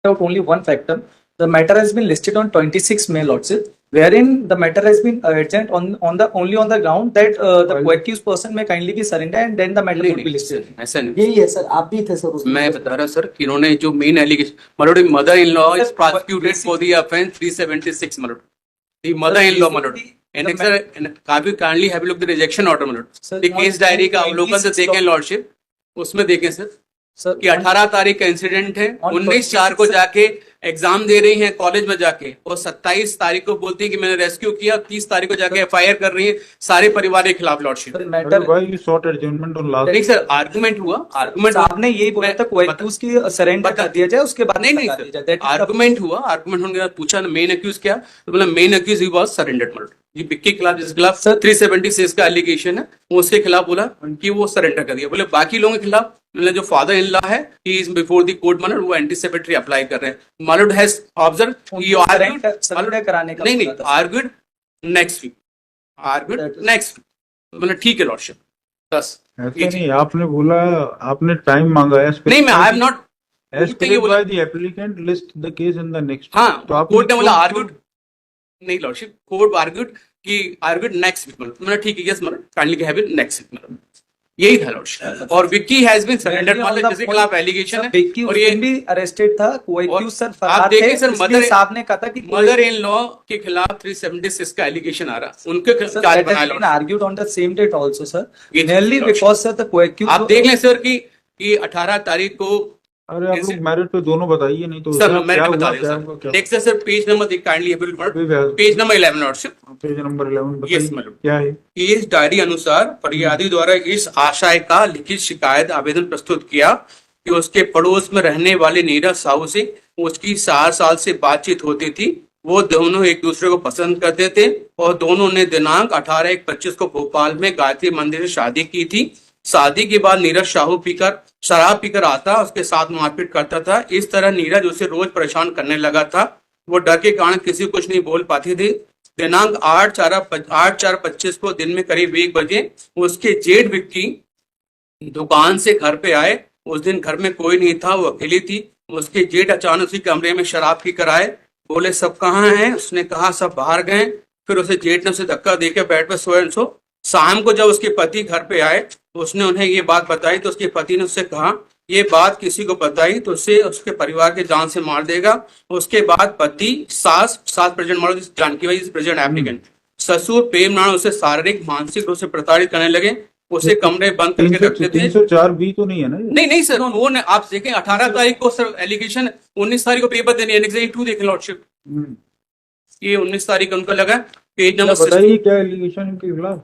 out only one factor. The matter has been listed on 26 May lordship, wherein the matter has been urgent on the only on the ground that the co-accused person may kindly be surrender and then the matter would be listed. ऐसा नहीं, यही है sir, आप भी थे sir उसमें। मैं बता रहा सर कि इन्होंने जो मेन एलिगेशन, मलोडी mother in law is prosecuted for the offence 376 मलोडी, द मदर इन लॉ मलोडी एंड सर काफी kindly have look the rejection order मलोडी, द केस डायरी का अवलोकन से देखें लॉर्डशिप, उसमें देखें सर कि 18 तारीख का इंसिडेंट है, 19/4 को जाके एग्जाम दे रही हैं कॉलेज में जाके, और 27 तारीख को बोलती है कि मैंने रेस्क्यू किया, 30 तारीख को जाके एफआईआर कर रही है सारे परिवार के खिलाफ लॉर्डशिप। नहीं सर, आर्गुमेंट हुआ, आर्गुमेंट आपने यही बोला था कोई की सरेंडर कर दिया जाए, उसके बाद नहीं सर, आर्गुमेंट हुआ, आर्गुमेंट होने के बाद पूछा मेन अक्यूज क्या, तो बोला main accused he was surrendered murder. ये बिक्की के खिलाफ जिसके खिलाफ 376 का एलिगेशन है, वो उसके खिलाफ बोला कि वो सरेंडर कर दिया। बोले बाकी लोगों के खिलाफ जो फादर इन लॉ है he is before the court murder, वो एंटीसिपेटरी अप्लाई कर रहे हैं। मालूड हैज ऑब्जर्व कराने का नहीं argued next week, argued next week, मतलब ठीक है लॉर्डशिप। बस नहीं, आपने बोला आपने टाइम मांगा है, नहीं मैं I am not by the applicant list the case in the next, हाँ तो आप कोर्ट ने बोला आर्ग्यूड नहीं लॉर्डशिप, कोर्ट आर्ग्यूड कि आर्ग्यूड नेक्स्ट वीक, मतलब ठीक है यस मतलब kindly have it next week, मतलब यही था लॉर्डशिप। और विक्की हैज बीन सरेंडर्ड, मतलब जिसके खिलाफ एलिगेशन है, और ये भी अरेस्टेड था, कोई सर आप देखिए सर मदर साहब ने कहा था कि मदर इन लॉ के खिलाफ 376 का एलिगेशन आ रहा, उनके चार्ज बनाया lord, argued on the same date also sir, mainly because sir the को आप देख लें सर कि 18 तारीख को, अरे आप लोग मेरिट पे दोनों बताइए, नहीं तो सर मेरिट बता दें sir. Next sir page number kindly page number 11 lordship, page number 11 yes madam, क्या है? केस डायरी अनुसार फरियादी द्वारा इस आशय का लिखित शिकायत आवेदन प्रस्तुत किया कि उसके पड़ोस में रहने वाले नीरज साहू से उसकी 7 साल से बातचीत होती थी, वो दोनों एक दूसरे को पसंद करते थे और दोनों ने दिनांक 18/1/25 को भोपाल में गायत्री मंदिर से शादी की थी। शादी के बाद नीरज साहू शराब पीकर आता, उसके साथ मारपीट करता था। इस तरह नीरज उसे रोज परेशान करने लगा था, वो डर के कारण किसी कुछ नहीं बोल पाती थी। दिनांक 8/4/25 को दिन में करीब 1 बजे उसके जेठ विक्की दुकान से घर पे आए। उस दिन घर में कोई नहीं था, वो अकेली थी। उसके जेठ अचानक उसी कमरे में शराब पी कर आए, बोले सब कहाँ हैं? उसने कहा सब बाहर गए। फिर उसे जेठ ने उसे धक्का देकर बेड पर सो। शाम को जब उसके पति घर पे आए, उसने उन्हें ये बात बताई, तो उसके पति ने उससे कहा ये बात किसी को बताई तो उसे उसके परिवार के जान से मार देगा। उसके बाद पति, सास प्रेजेंट मारो जानकी भाई प्रेजेंट एप्लीकेंट, ससुर प्रेम नारायण उसे शारीरिक मानसिक रूप से प्रताड़ित करने लगे। उसे कमरे बंद करके रखते थे। 304 भी तो नहीं है ना? नहीं सर, वो आप देखें 18 तारीख को सर एलिगेशन, 19 तारीख को पेपर देने देखें लॉर्डशिप, ये 19 तारीख को उनको लगा। पेज नंबर बताइए क्या एलिगेशन इनके खिलाफ?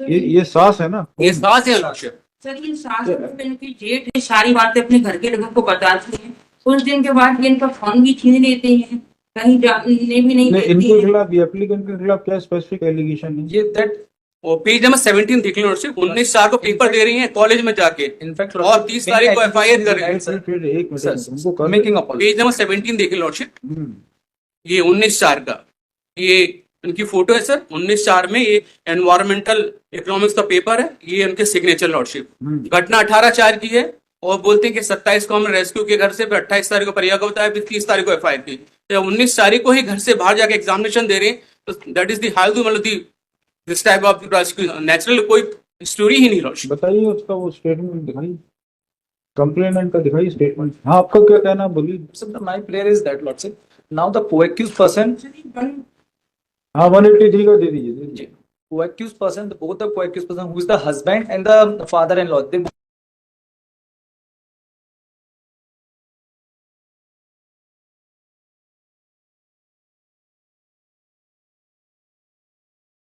ये सास है ना? ये सास है लॉर्डशिप सर। ये सास इनकी जेठ है, सारी बातें अपने घर के लोगों को बताती हैं। कुछ दिन के बाद ये इनका फोन भी छीन लेते हैं, कहीं जाने भी नहीं देते। इनके खिलाफ, एप्लीकेंट के खिलाफ क्या स्पेसिफिक एलिगेशन है? ये दैट वो पेज नंबर 17 देख लें लॉर्डशिप, 19/4 को पेपर दे रही हैं कॉलेज में जाके, इनफैक्ट और 30 तारीख को एफआईआर कर रही है सर। पेज नंबर 17 देखें लॉर्डशिप, ये 19/4 का ये इनकी फोटो है सर। 19/4 में ये एनवायरमेंटल इकोनॉमिक्स का पेपर है, ये उनके सिग्नेचर लॉर्डशिप। घटना 18/4 की है और बोलते हैं कि 27 को हमने रेस्क्यू के घर से, फिर 28 तारीख को परिया को बताया, फिर 30 तारीख को एफआईआर की। तो 19 तारीख को ही घर से बाहर जाके एग्जामिनेशन दे रहे हैं, तो दैट इज द हाल मतलब दिस टाइप ऑफ नेचुरल कोई स्टोरी ही नहीं लॉर्डशिप। बताइए उसका वो स्टेटमेंट दिखाइए, कंप्लेनेंट का दिखाइए स्टेटमेंट। हाँ, आपका क्या कहना, बोलिए। Sir my player is that lordship, now the co-accused person, हाँ 183 का दे दीजिए। co-accused person, both the co-accused person who is the husband and the father-in-law, they